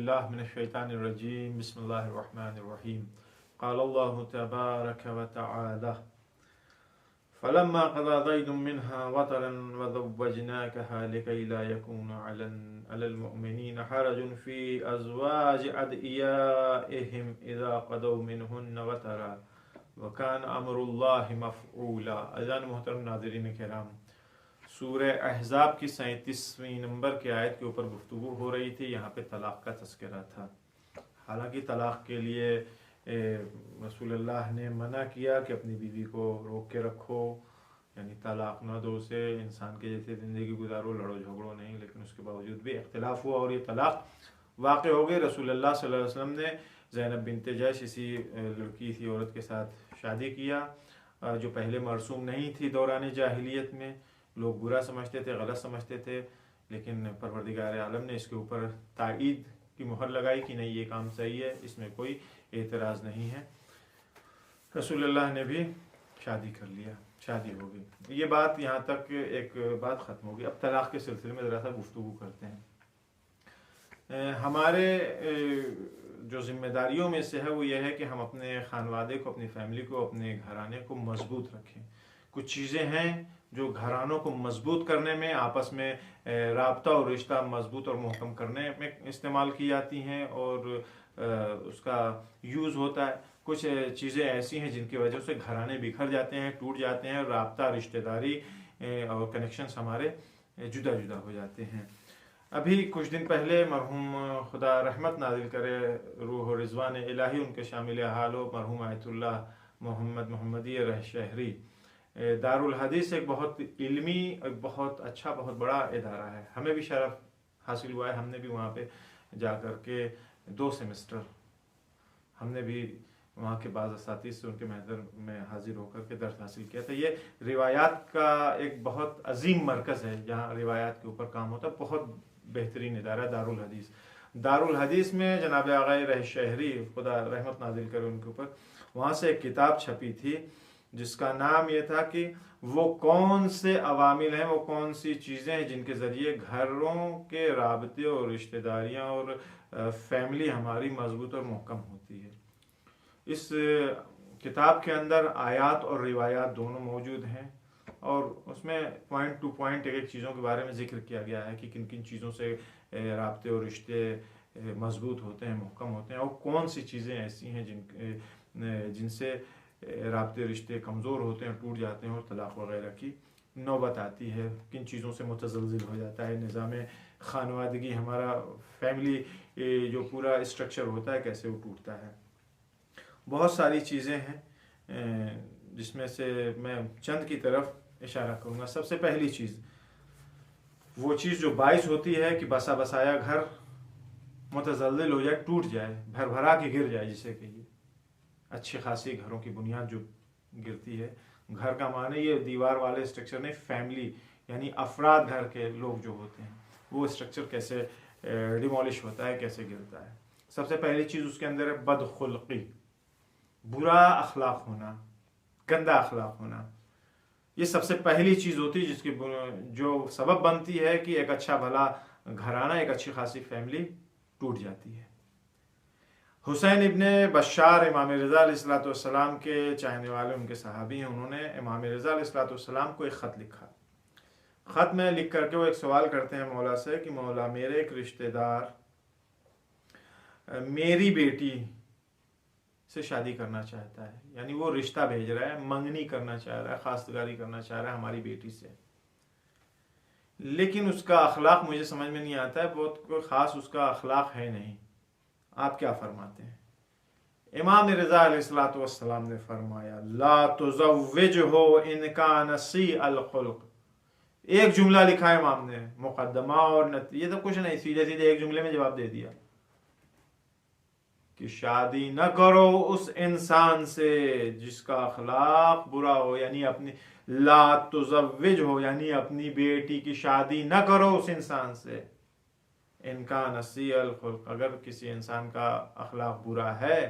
बिल्लाहि मिनश्शैतानिर्रजीम बिस्मिल्लाहिर्रहमानिर्रहीम क़ाल अल्लाहु तबारक व तआला फ़लम्मा क़ज़ा ज़ैदुम मिन्हा वतरन वज़व्वजनाकहा लिकै ला यकूना अलल मुअमिनीना हरजुन फ़ी अज़वाजि अदइयाइहिम इज़ा क़ज़ौ मिन्हुन्ना वतरा व कान अम्रुल्लाहि मफ़ऊला। अज़ान मोहतरम नाज़रीन किराम, सूरह अहज़ाब की 37वीं नंबर की आयत के ऊपर गुफ्तगू हो रही थी। यहाँ पे तलाक़ का तज़किरा था। हालांकि तलाक़ के लिए रसूलुल्लाह ने मना किया कि अपनी बीवी को रोक के रखो, यानी तलाक़ न दो, से इंसान के जैसे ज़िंदगी गुजारो, लड़ो झगड़ो नहीं। लेकिन उसके बावजूद भी इख्तिलाफ़ हुआ और ये तलाक़ वाक़ हो गई। रसूलुल्लाह सल्लल्लाहु अलैहि वसल्लम ने ज़ैनब बिन्ते जैश, इसी लड़की सी औरत के साथ शादी किया जो पहले मरसूम नहीं थी। दौरान जाहिलियत में लोग बुरा समझते थे, गलत समझते थे, लेकिन परवरदिगार आलम ने इसके ऊपर ताईद की मुहर लगाई कि नहीं, ये काम सही है, इसमें कोई एतराज़ नहीं है। रसूलुल्लाह ने भी शादी कर लिया, शादी हो गई। ये बात यहाँ तक एक बात ख़त्म होगी। अब तलाक़ के सिलसिले में ज़रा सा गुफ्तगू करते हैं। हमारे जो ज़िम्मेदारियों में से है वो ये है कि हम अपने ख़ानवादे को, अपनी फैमिली को, अपने घराने को मज़बूत रखें। कुछ चीज़ें हैं जो घरानों को मज़बूत करने में, आपस में राब्ता और रिश्ता मज़बूत और मुहकम करने में इस्तेमाल की जाती हैं और उसका यूज़ होता है। कुछ चीज़ें ऐसी हैं जिनकी वजह से घराने बिखर जाते हैं, टूट जाते हैं, राब्ता, रिश्तेदारी और कनेक्शंस हमारे जुदा जुदा हो जाते हैं। अभी कुछ दिन पहले मरहूम खुदा रहमत नाजिल करे, रूह रिजवान इलाही उनके शामिल हाल हो, मरहूम आयतुल्लाह मोहम्मद मोहम्मदी रहशहरी, दारुल हदीस एक बहुत इल्मी, एक बहुत अच्छा, बहुत बड़ा इदारा है। हमें भी शरफ हासिल हुआ है। हमने भी वहाँ पे जा कर के 2 सेमेस्टर हमने भी वहाँ के बाज़ असातिज़ से उनके महज़र में हाजिर होकर के दर्स हासिल किया था। ये रिवायात का एक बहुत अजीम मरकज़ है जहाँ रिवायात के ऊपर काम होता है। बहुत बेहतरीन इदारा दारुल हदीस। दारुल हदीस में जनाब आग़ाए रहशहरी, खुदा रहमत नाजिल करे उनके ऊपर, वहाँ से एक किताब छपी थी जिसका नाम ये था कि वो कौन से अवामिल हैं, वो कौन सी चीज़ें हैं जिनके ज़रिए घरों के राबते और रिश्तेदारियाँ और फैमिली हमारी मजबूत और मुहकम होती है। इस किताब के अंदर आयात और रिवायात दोनों मौजूद हैं और उसमें पॉइंट टू पॉइंट एक चीज़ों के बारे में जिक्र किया गया है कि किन किन चीज़ों से राबते और रिश्ते मजबूत होते हैं, मुहकम होते हैं, और कौन सी चीज़ें ऐसी हैं जिनसे राबते रिश्ते कमज़ोर होते हैं, टूट जाते हैं और तलाक़ वग़ैरह की नौबत आती है। किन चीज़ों से मुतज़लज़िल हो जाता है निज़ाम ख़ानवादगी, हमारा फैमिली जो पूरा स्ट्रक्चर होता है, कैसे वो टूटता है। बहुत सारी चीज़ें हैं जिसमें से मैं चंद की तरफ इशारा करूँगा। सबसे पहली चीज़, वो चीज़ जो बाइस होती है कि बसा बसाया घर मुतज़ल्ज़िल हो जाए, टूट जाए, भर भरा के गिर जाए, जिसे कहिए अच्छी खासी घरों की बुनियाद जो गिरती है। घर का माने ये दीवार वाले स्ट्रक्चर नहीं, फैमिली यानी अफराद, घर के लोग जो होते हैं, वो स्ट्रक्चर कैसे डिमोलिश होता है, कैसे गिरता है। सबसे पहली चीज़ उसके अंदर है बदखुल्क़ी, बुरा अखलाक होना, गंदा अखलाक होना। ये सबसे पहली चीज़ होती है जिसकी जो सबब बनती है कि एक अच्छा भला घराना, एक अच्छी खासी फैमिली टूट जाती है। हुसैन इब्ने बशार इमाम रज़ा अलैहिस्सलाम के चाहने वाले उनके सहाबी हैं। उन्होंने इमाम रज़ा अलैहिस्सलाम को एक ख़त लिखा। ख़त में लिख करके वो एक सवाल करते हैं मौला से कि मौला, मेरे एक रिश्तेदार मेरी बेटी से शादी करना चाहता है, यानी वो रिश्ता भेज रहा है, मंगनी करना चाह रहा है, खास्तगारी करना चाह रहा है हमारी बेटी से, लेकिन उसका अखलाक मुझे समझ में नहीं आता है, बहुत कोई ख़ास उसका अखलाक है नहीं। आप क्या फरमाते हैं? इमाम रज़ा अलैहिस्सलाम ने फरमाया, ला तुज़व्विजहु इन कान सी अल खुल्क़। एक जुमला लिखा है इमाम ने, मुक़द्दमा और ये तो कुछ नहीं, सीधे सीधे एक जुमले में जवाब दे दिया कि शादी न करो उस इंसान से जिसका अखलाक बुरा हो, यानी अपनी ला तुज़व्विज हो, यानी अपनी बेटी की शादी न करो उस इंसान से। इनका नसी अल खुल्क़, अगर किसी इंसान का अखलाक बुरा है,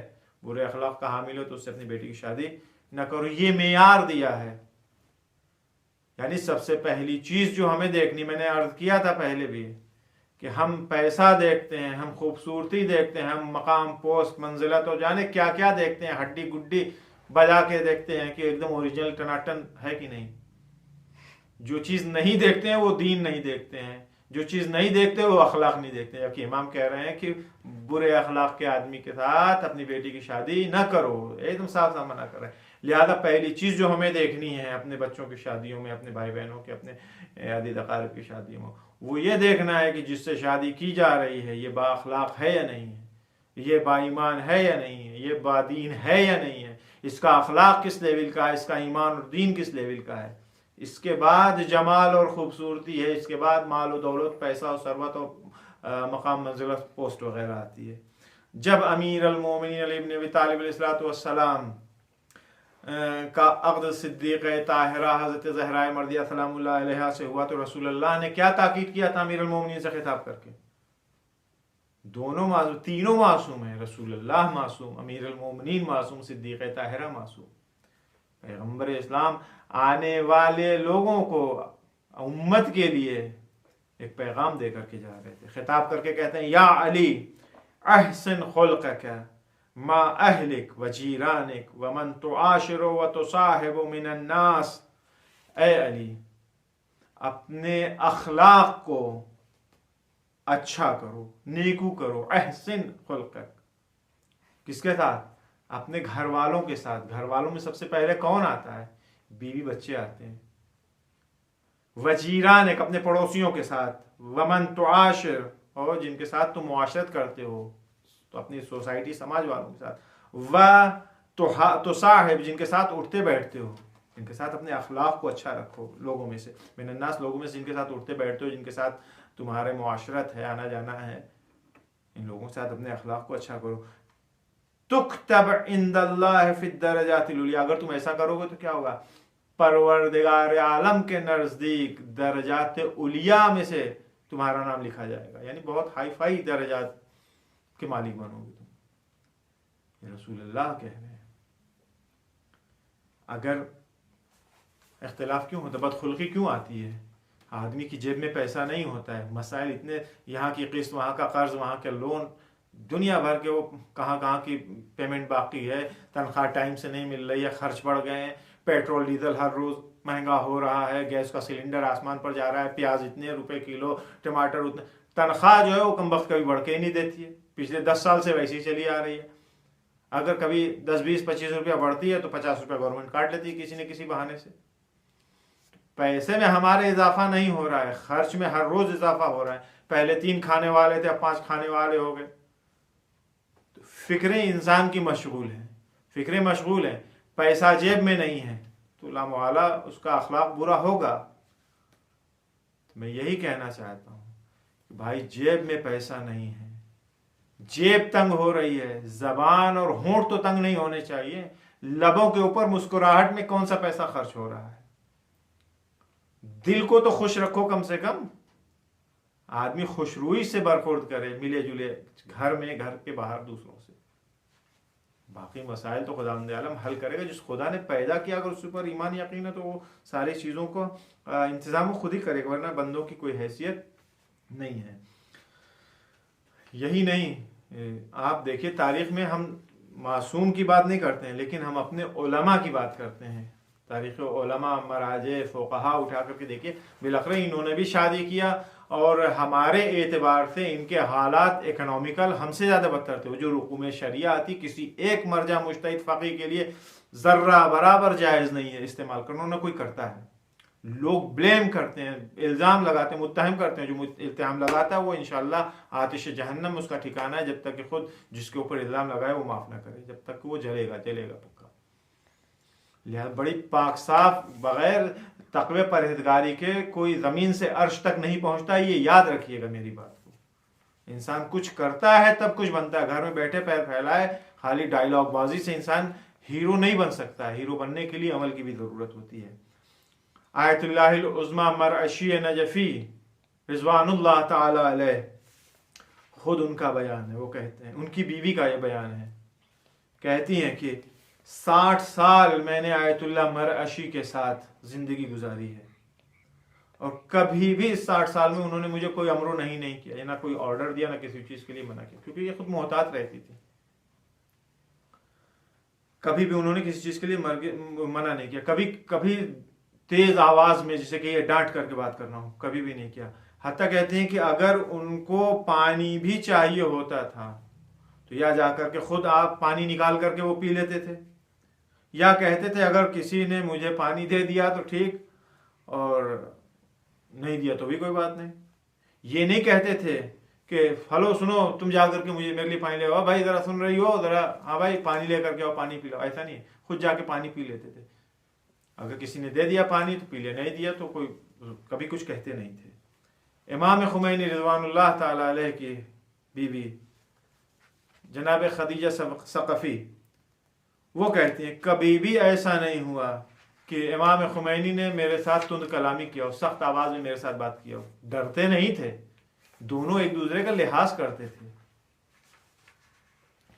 बुरे अखलाक का हामिल हो, तो उससे अपनी बेटी की शादी न करो। ये मेयार दिया है। यानी सबसे पहली चीज़ जो हमें देखनी, मैंने अर्ज़ किया था पहले भी, कि हम पैसा देखते हैं, हम खूबसूरती देखते हैं, हम मकाम पोस्ट मंजिला तो जाने क्या क्या देखते हैं, हड्डी गुड्डी बजा के देखते हैं कि एकदम ओरिजिनल टनाटन है कि नहीं। जो चीज़ नहीं देखते हैं वो दीन नहीं देखते हैं, जो चीज़ नहीं देखते वो अखलाक नहीं देखते। जबकि इमाम कह रहे हैं कि बुरे अखलाक के आदमी के साथ अपनी बेटी की शादी ना करो, एकदम साफ साफ मना कर रहे हैं। लिहाजा पहली चीज़ जो हमें देखनी है अपने बच्चों की शादियों में, अपने भाई बहनों के, अपने अदीद अकारिब की शादियों में, वो ये देखना है कि जिससे शादी की जा रही है ये बाअखलाक है या नहीं है, ये बाईमान है या नहीं है, ये बादीन है या नहीं है, इसका अखलाक किस लेवल का है, इसका ईमान और दीन किस लेवल का है। इसके बाद जमाल और ख़ूबसूरती है, इसके बाद माल और दौलत, पैसा और सरवत और मकाम मंजिलत पोस्ट वगैरह आती है। जब अमीर अल-मोमिनीन अली इब्न अबी तालिब अलैहिस्सलाम का अक़्द सिद्दीक़ ताहिरा हज़रत ज़हरा मर्दिया सलामुल्लाह अलैहा से हुआ तो रसूलुल्लाह ने क्या ताकीद किया था अमीर अल-मोमिनीन से खिताब करके? दोनों मासूम, तीनों मासूम हैं, रसूलुल्लाह मासूम, अमीर अल-मोमिनीन मासूम, सिद्दीक़ ताहिरा मासूम। पैगम्बर इस्लाम आने वाले लोगों को, उम्मत के लिए एक पैगाम दे करके जा रहे थे। खिताब करके कहते हैं, या अली अहसन खुल्क़क मा अहलिक व जीरानिक व मन तुआशिरु व तुसाहिबु मिनन नास। ए अली, अपने अखलाक को अच्छा करो, नेकू करो। अहसन खुल्क़क किसके साथ? अपने घर वालों के साथ। घर वालों में सबसे पहले कौन आता है? बीवी बच्चे आते हैं। वजीरान एक अपने पड़ोसियों के साथ, वमन तुआशिर और जिनके साथ तुम मुआशरत करते हो तो अपनी सोसाइटी समाज वालों के साथ, व तो साहिब जिनके साथ उठते बैठते हो, जिनके साथ अपने अखलाक को अच्छा रखो। लोगों में से, मिनन्नास लोगों में से जिनके साथ उठते बैठते हो, जिनके साथ तुम्हारे मुआशरत है, आना जाना है, इन लोगों के साथ अपने अखलाक को अच्छा करो। तुक्तब इंदल्लाह फिद दरजातिल उलिया। अगर तुम ऐसा करोगे तो क्या होगा? परवरदिगार आलम के नज़दीक दरजात उलिया में से तुम्हारा नाम लिखा जाएगा, यानी बहुत हाई फाई दरजात के मालिक बनोगे तुम। ये रसूलुल्लाह कह रहे हैं। अगर इख्तिलाफ क्यों होता है, बदखुल्की क्यों आती है? आदमी की जेब में पैसा नहीं होता है, मसाइल इतने, यहाँ की किस्त, वहाँ का कर्ज, वहाँ के लोन, दुनिया भर के, वो कहाँ कहाँ की पेमेंट बाकी है, तनख्वाह टाइम से नहीं मिल रही है, खर्च बढ़ गए हैं, पेट्रोल डीजल हर रोज़ महंगा हो रहा है, गैस का सिलेंडर आसमान पर जा रहा है, प्याज इतने रुपए किलो, टमाटर उतने, तनख्वाह जो है वो कम वक्त कभी बढ़ के ही नहीं देती है। पिछले 10 साल से वैसी चली आ रही है। अगर कभी 10, 20, 25 रुपया बढ़ती है तो 50 रुपया गवर्नमेंट काट लेती है किसी न किसी बहाने से। पैसे में हमारे इजाफा नहीं हो रहा है, खर्च में हर रोज इजाफा हो रहा है। पहले 3 खाने वाले थे, अब 5 खाने वाले हो गए। तो फिक्रें इंसान की मशगूल हैं, फिक्रें मशगूल हैं, पैसा जेब में नहीं है तो लामवाला उसका अखलाक बुरा होगा। तो मैं यही कहना चाहता हूँ कि भाई जेब में पैसा नहीं है, जेब तंग हो रही है, जबान और होंठ तो तंग नहीं होने चाहिए, लबों के ऊपर मुस्कुराहट में कौन सा पैसा खर्च हो रहा है? दिल को तो खुश रखो कम से कम। आदमी खुशरूई से बरखुर्द करे, मिले जुले घर में, घर के बाहर दूसरों से। बाकी मसाइल तो खुदावंद आलम हल करेगा। जिस खुदा ने पैदा किया अगर उसके ऊपर ईमान यकीन है तो वो सारी चीज़ों को इंतज़ाम खुद ही करेगा, वरना बंदों की कोई हैसियत नहीं है। यही नहीं, आप देखिए तारीख़ में हम मासूम की बात नहीं करते हैं, लेकिन हम अपने उलमा की बात करते हैं। तारीख़ उलमा, मराजे, फ़ुक़हा उठा करके देखिए, बिलखरे इन्होंने भी शादी किया और हमारे एतबार से इनके हालात इकनॉमिकल हमसे ज़्यादा बदतर थे। जो रुकूम शरिया आती किसी एक मर्जा मुज्तहिद फ़क़ीह के लिए ज़र्रा बराबर जायज़ नहीं है इस्तेमाल करना, ना कोई करता है। लोग ब्लेम करते हैं, इल्ज़ाम लगाते हैं, मुत्तहम करते हैं। जो इल्ज़ाम लगाता है वो इंशाअल्लाह आतिश जहन्नम उसका ठिकाना है, जब तक कि खुद जिसके ऊपर इल्ज़ाम लगाए वो माफ़ ना करे, जब तक वो जलेगा पक्का। लिहाजा बड़ी पाक साफ, बग़ैर तक़वे परहेज़गारी के कोई ज़मीन से अर्श तक नहीं पहुँचता। ये याद रखिएगा मेरी बात को। इंसान कुछ करता है तब कुछ बनता है। घर में बैठे पैर फैलाए खाली डायलॉग बाजी से इंसान हीरो नहीं बन सकता। हीरो बनने के लिए अमल की भी ज़रूरत होती है। आयतुल्लाहिल उज़्मा मरअशी नजफ़ी रिज़वानुल्लाह ताला अलैह, खुद उनका बयान है। वो कहते हैं, उनकी बीवी का ये बयान है, कहती हैं कि 60 साल मैंने आयतुल्लाह मरअशी के साथ ज़िंदगी गुजारी है और कभी भी इस 60 साल में उन्होंने मुझे कोई अमरो नहीं किया, ना कोई ऑर्डर दिया, ना किसी चीज के लिए मना किया, क्योंकि ये खुद मोहतात रहती थी। कभी भी उन्होंने किसी चीज के लिए मना नहीं किया, कभी कभी तेज आवाज में जिसे कि ये डांट करके बात करना हो, कभी भी नहीं किया। हत्ता कहते हैं कि अगर उनको पानी भी चाहिए होता था तो या जाकर के खुद आप पानी निकाल करके वो पी लेते थे, या कहते थे अगर किसी ने मुझे पानी दे दिया तो ठीक, और नहीं दिया तो भी कोई बात नहीं। ये नहीं कहते थे कि हेलो सुनो तुम जा करके मुझे मेरे लिए पानी ले आओ, भाई जरा सुन रही हो जरा, हाँ भाई पानी लेकर के आओ, पानी पी लो। ऐसा नहीं, खुद जाके पानी पी लेते थे। अगर किसी ने दे दिया पानी तो पी लिया, नहीं दिया तो कोई कभी कुछ कहते नहीं थे। इमाम खुमैनी रिज़वानुल्लाह ताला अलैह की बीवी जनाब खदीजा सकफी वो कहती हैं कभी भी ऐसा नहीं हुआ कि इमाम खुमैनी ने मेरे साथ तुंद कलामी किया हो, सख्त आवाज में मेरे साथ बात किया हो। डरते नहीं थे, दोनों एक दूसरे का लिहाज करते थे।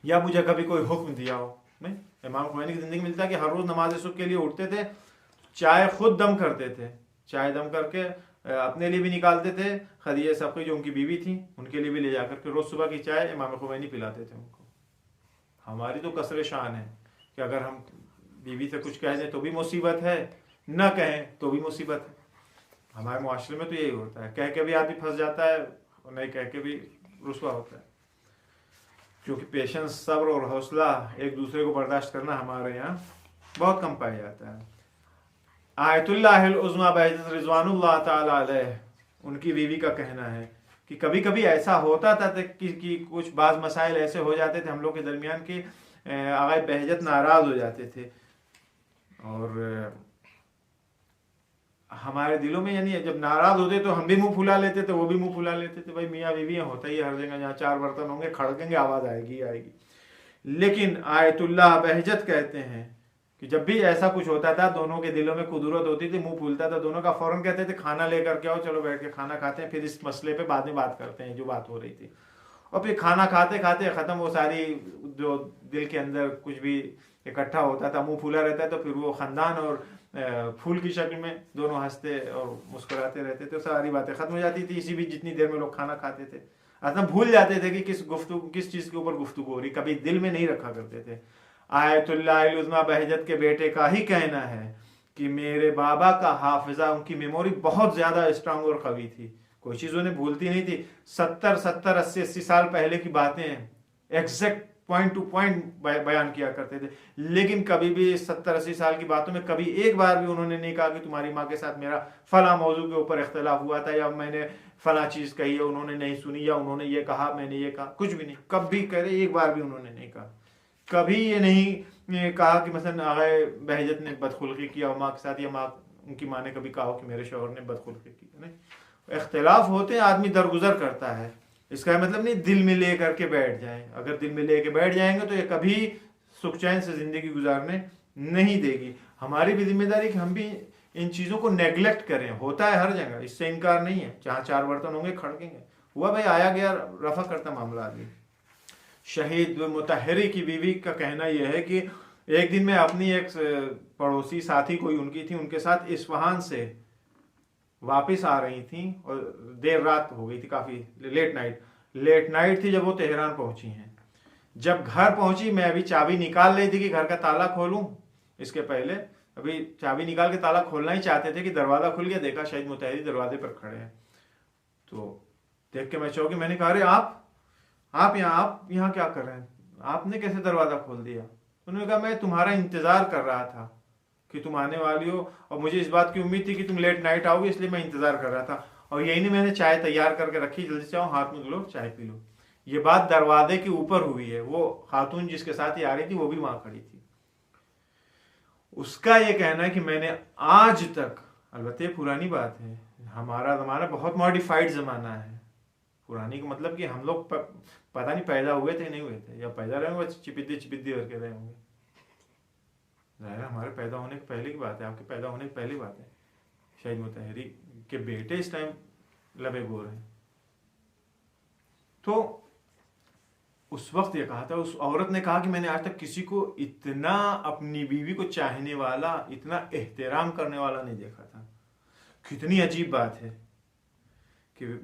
या मुझे कभी कोई हुक्म दिया हो, नहीं, इमाम खुमैनी की जिंदगी में मिलता है कि हर रोज नमाज सुबह के लिए उठते थे, चाय खुद दम करते थे, चाय दम करके अपने लिए भी निकालते थे, खदीजा सबकी जो उनकी बीवी थी उनके लिए भी ले जाकर के रोज सुबह की चाय इमाम खुमैनी पिलाते थे उनको। हमारी तो कसरे शान है कि अगर हम बीवी से कुछ कह दें तो भी मुसीबत है, न कहें तो भी मुसीबत है। हमारे मुआशरे में तो यही होता है, कह के भी आदमी फंस जाता है और नहीं कह के भी रुसवा होता है। क्योंकि पेशेंस, सब्र और हौसला, एक दूसरे को बर्दाश्त करना हमारे यहाँ बहुत कम पाया जाता है। आयतुल्लाहिल उज़्मा बहजत रिज़वानुल्लाह ताला अलैह उनकी बीवी का कहना है कि कभी कभी ऐसा होता था कि कुछ बाज़ मसाइल ऐसे हो जाते थे हम लोग के दरमियान कि आगा बहजत नाराज़ हो जाते थे, और हमारे दिलों में यानी जब नाराज़ होते तो हम भी मुंह फुला लेते थे, वो भी मुंह फुला लेते थे। भाई मियाँ बीवी होता ही हर जगह, जहाँ चार बर्तन होंगे खड़केंगे आवाज़ आएगी आएगी। लेकिन आयतुल्लाह बहजत कहते हैं कि जब भी ऐसा कुछ होता था दोनों के दिलों में कुदरत होती थी, मुंह फूलता था दोनों का, फौरन कहते थे खाना लेकर के आओ, चलो बैठ के खाना खाते हैं, फिर इस मसले पे बाद में बात करते हैं जो बात हो रही थी। और फिर खाना खाते खाते ख़त्म वो सारी जो दिल के अंदर कुछ भी इकट्ठा होता था, मुंह फूला रहता है, तो फिर वो ख़ानदान और फूल की शक्ल में दोनों हंसते और मुस्कुराते रहते थे, सारी बातें ख़त्म हो जाती थी इसी बीच जितनी देर में लोग खाना खाते थे। असल भूल जाते थे कि किस चीज़ के ऊपर गुफ्तगू हो रही, कभी दिल में नहीं रखा करते थे। आयतुल्लाह उज़्मा बहजत के बेटे का ही कहना है कि मेरे बाबा का हाफिजा, उनकी मेमोरी बहुत ज़्यादा स्ट्रांग और कवी थी, कोई चीज़ उन्हें भूलती नहीं थी। 70 80 साल पहले की बातें एग्जैक्ट पॉइंट टू पॉइंट बयान किया करते थे, लेकिन कभी भी 70 80 साल की बातों में कभी एक बार भी उन्होंने नहीं कहा कि तुम्हारी माँ के साथ मेरा फला मौजू के ऊपर इख्तलाफ हुआ था, या मैंने फला चीज़ कही है उन्होंने नहीं सुनी, या उन्होंने ये कहा मैंने ये कहा, कुछ भी नहीं, कभी करे एक बार भी उन्होंने नहीं कहा। कभी ये नहीं कहा कि मसलन आगे बहजत ने बदखुल्की किया माँ के साथ, या उनकी माँ ने कभी कहा कि मेरे शौहर ने बदखुल्की की। नहीं, इख्तिलाफ होते हैं, आदमी दरगुजर करता है, इसका मतलब नहीं दिल में ले करके बैठ जाए। अगर दिल में ले के बैठ जाएंगे तो ये कभी सुख चैन से ज़िंदगी गुजारने नहीं देगी। हमारी भी जिम्मेदारी कि हम भी इन चीज़ों को नेग्लेक्ट करें, होता है हर जगह, इससे इनकार नहीं है, जहाँ चार बर्तन होंगे खड़केंगे, हुआ भाई आया गया रफा करता मामला आदमी। शहीद मुतहरी की बीवी का कहना यह है कि एक दिन मैं अपनी एक पड़ोसी साथी कोई उनकी थी, उनके साथ इस्फहान से वापस आ रही थी और देर रात हो गई थी, काफ़ी लेट नाइट थी जब वो तेहरान पहुंची हैं। जब घर पहुंची मैं अभी चाबी निकाल रही थी कि घर का ताला खोलूं, इसके पहले अभी चाबी निकाल के ताला खोलना ही चाहते थे कि दरवाज़ा खुल गया, देखा शहीद मुतहरी दरवाजे पर खड़े हैं। तो देख के मैं चौंकी, मैंने कहा अरे आप यहाँ क्या कर रहे हैं, आपने कैसे दरवाज़ा खोल दिया? उन्होंने कहा मैं तुम्हारा इंतज़ार कर रहा था कि तुम आने वाली हो, और मुझे इस बात की उम्मीद थी कि तुम लेट नाइट आओगे, इसलिए मैं इंतज़ार कर रहा था, और यही नहीं मैंने चाय तैयार करके रखी, जल्दी से आओ हाथ में धो लो चाय पी लो। ये बात दरवाजे के ऊपर हुई है, वो खातून जिसके साथ ही आ रही थी वो भी वहाँ खड़ी थी। उसका ये कहना है कि मैंने आज तक, अलबत्ते पुरानी बात है, हमारा ज़माना बहुत मॉडिफाइड ज़माना है, पुरानी का मतलब कि हम लोग पता नहीं पैदा हुए थे नहीं हुए थे, या पैदा रहे होंगे चिपिद्दी करके रहे होंगे, ज़ाहिर हमारे पैदा होने के पहले की बात है, आपके पैदा होने की पहले बात है। शहीद मुतहरी के बेटे इस टाइम लबे गोर हैं। तो उस वक्त ये कहा था, उस औरत ने कहा कि मैंने आज तक किसी को इतना अपनी बीवी को चाहने वाला, इतना एहतराम करने वाला नहीं देखा था। कितनी अजीब बात है कि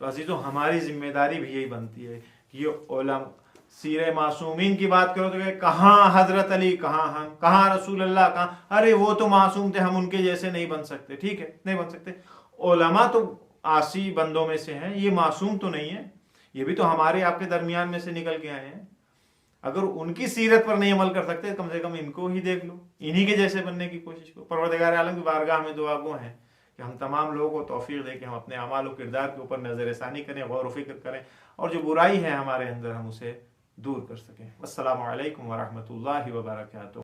तो अजीज़ों, हमारी जिम्मेदारी भी यही बनती है कि ये उलम सीरे मासूमीन की बात करो तो कहाँ हजरत अली, कहाँ हम, कहाँ रसूल अल्लाह, कहाँ, अरे वो तो मासूम थे, हम उनके जैसे नहीं बन सकते। ठीक है, नहीं बन सकते। उलमा तो आसी बंदों में से हैं, ये मासूम तो नहीं है, ये भी तो हमारे आपके दरमियान में से निकल के आए हैं। अगर उनकी सीरत पर नहीं अमल कर सकते, कम से कम इनको ही देख लो, इन्हीं के जैसे बनने की कोशिश करो। परवरदिगार आलम की बारगाह में दुआ गो है कि हम तमाम लोगों को तौफीक दे कि हम अपने अमाल और किरदार के ऊपर नज़र षानी करें, गौर व फिक्र करें, और जो बुराई है हमारे अंदर हम उसे दूर कर सकें। अस्सलामु अलैकुम व रहमतुल्लाहि व बरकातुहू।